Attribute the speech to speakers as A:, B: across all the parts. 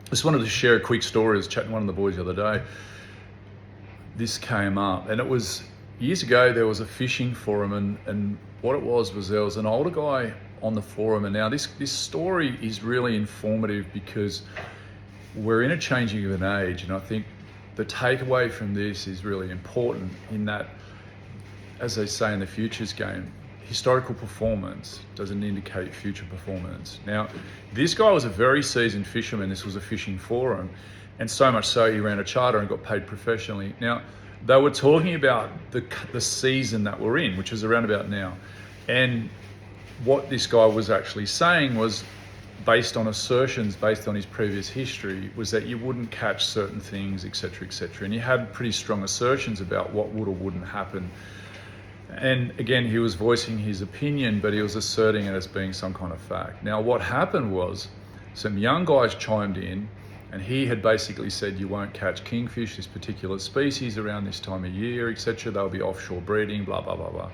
A: just wanted to share a quick story. I was chatting to one of the boys the other day. This came up, and it was years ago. There was a fishing forum, and what it was there was an older guy on the forum. And now this story is really informative because we're in a changing of an age, and I think the takeaway from this is really important in that, as they say in the futures game, historical performance doesn't indicate future performance. Now, this guy was a very seasoned fisherman. This was a fishing forum, and so much so he ran a charter and got paid professionally. Now, they were talking about the season that we're in, which is around about now. And what this guy was actually saying was, based on assertions, based on his previous history, was that you wouldn't catch certain things, etc., etc. And he had pretty strong assertions about what would or wouldn't happen. And again, he was voicing his opinion, but he was asserting it as being some kind of fact. Now, what happened was some young guys chimed in, and he had basically said, you won't catch kingfish, this particular species, around this time of year, etc. They'll be offshore breeding, blah, blah, blah, blah.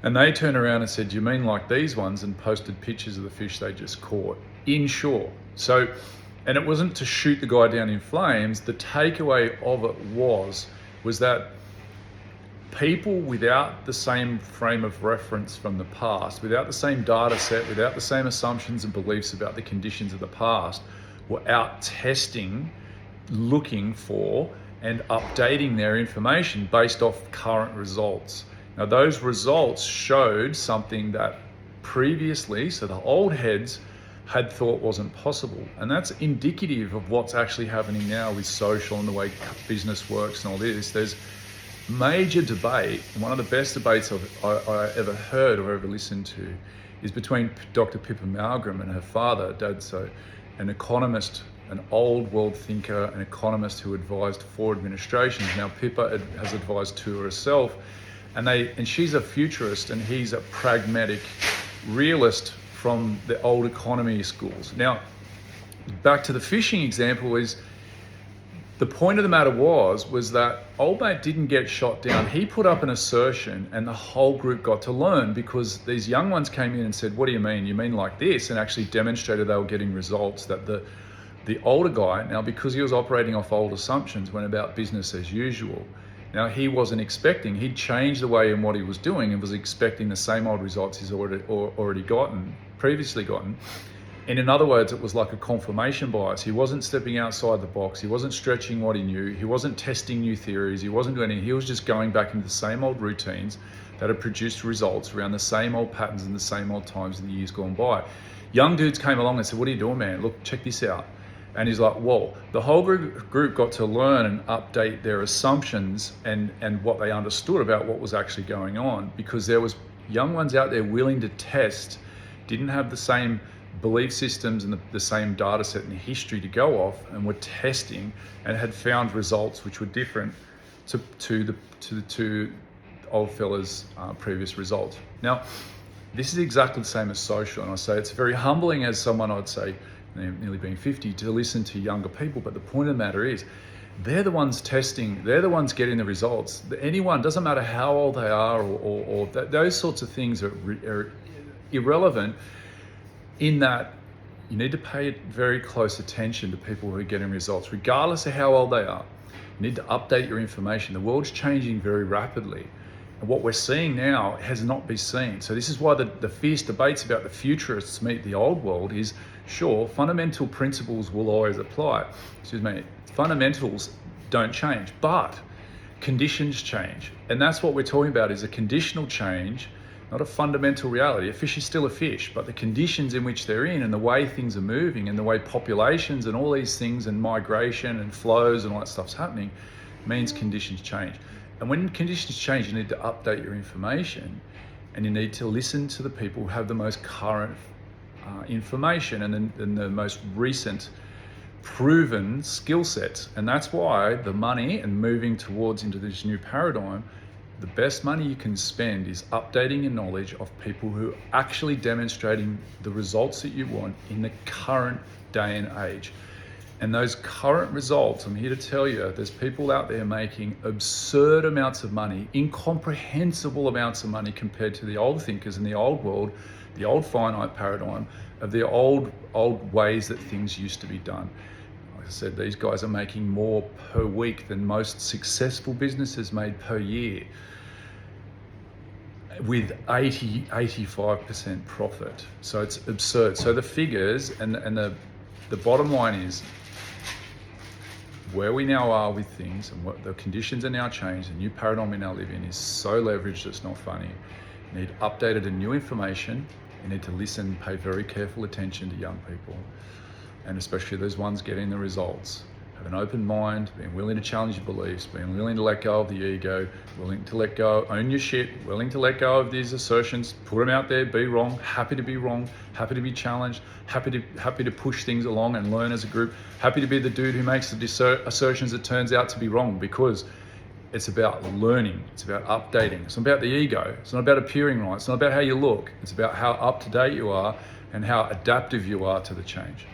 A: And they turned around and said, you mean like these ones, and posted pictures of the fish they just caught inshore. So, and it wasn't to shoot the guy down in flames. The takeaway of it was that people without the same frame of reference from the past, without the same data set, without the same assumptions and beliefs about the conditions of the past, were out testing, looking for, and updating their information based off current results. Now, those results showed something that previously, so the old heads had thought wasn't possible. And that's indicative of what's actually happening now with social and the way business works and all this. There's major debate, and one of the best debates I ever heard or ever listened to is between Dr. Pippa Malmgren and her father, Dadso, an economist, an old world thinker, an economist who advised 4 administrations. Now, Pippa has advised 2 herself. And she's a futurist, and he's a pragmatic realist from the old economy schools. Now, back to the fishing example, is the point of the matter was that old mate didn't get shot down. He put up an assertion, and the whole group got to learn, because these young ones came in and said, what do you mean? You mean like this? And actually demonstrated they were getting results that the older guy, now because he was operating off old assumptions, went about business as usual. Now, he wasn't expecting, he'd changed the way in what he was doing and was expecting the same old results he's previously gotten. And in other words, it was like a confirmation bias. He wasn't stepping outside the box. He wasn't stretching what he knew. He wasn't testing new theories. He wasn't doing anything. He was just going back into the same old routines that had produced results around the same old patterns and the same old times in the years gone by. Young dudes came along and said, what are you doing, man? Look, check this out. And he's like, whoa. The whole group got to learn and update their assumptions and what they understood about what was actually going on, because there was young ones out there willing to test, didn't have the same belief systems and the same data set and history to go off, and were testing and had found results which were different to the 2 old fellas' previous results. Now, this is exactly the same as social, and I say it's very humbling as someone, I'd say, nearly being 50, to listen to younger people. But the point of the matter is, they're the ones testing, they're the ones getting the results. Anyone, doesn't matter how old they are or those sorts of things are irrelevant, in that you need to pay very close attention to people who are getting results, regardless of how old they are. You need to update your information. The world's changing very rapidly. And what we're seeing now has not been seen. So this is why the fierce debates about the futurists meet the old world is, sure, fundamental principles will always apply. Fundamentals don't change, but conditions change. And that's what we're talking about, is a conditional change, not a fundamental reality. A fish is still a fish, but the conditions in which they're in and the way things are moving and the way populations and all these things and migration and flows and all that stuff's happening means conditions change. And when conditions change, you need to update your information, and you need to listen to the people who have the most current information and the most recent proven skill sets. And that's why the money and moving towards into this new paradigm, the best money you can spend is updating your knowledge of people who are actually demonstrating the results that you want in the current day and age. And those current results, I'm here to tell you, there's people out there making absurd amounts of money, incomprehensible amounts of money compared to the old thinkers in the old world, the old finite paradigm of the old ways that things used to be done. Like I said, these guys are making more per week than most successful businesses made per year, with 85% profit. So it's absurd. So the figures and the bottom line is, where we now are with things and what the conditions are now changed, the new paradigm we now live in is so leveraged it's not funny. You need updated and new information. You need to listen, pay very careful attention to young people, and especially those ones getting the results. Have an open mind, being willing to challenge your beliefs, being willing to let go of the ego, willing to let go, own your shit, willing to let go of these assertions, put them out there, be wrong, happy to be wrong, happy to be challenged, happy to push things along and learn as a group, happy to be the dude who makes the assertions that turns out to be wrong, because it's about learning, it's about updating. It's not about the ego, it's not about appearing right, it's not about how you look, it's about how up to date you are and how adaptive you are to the change.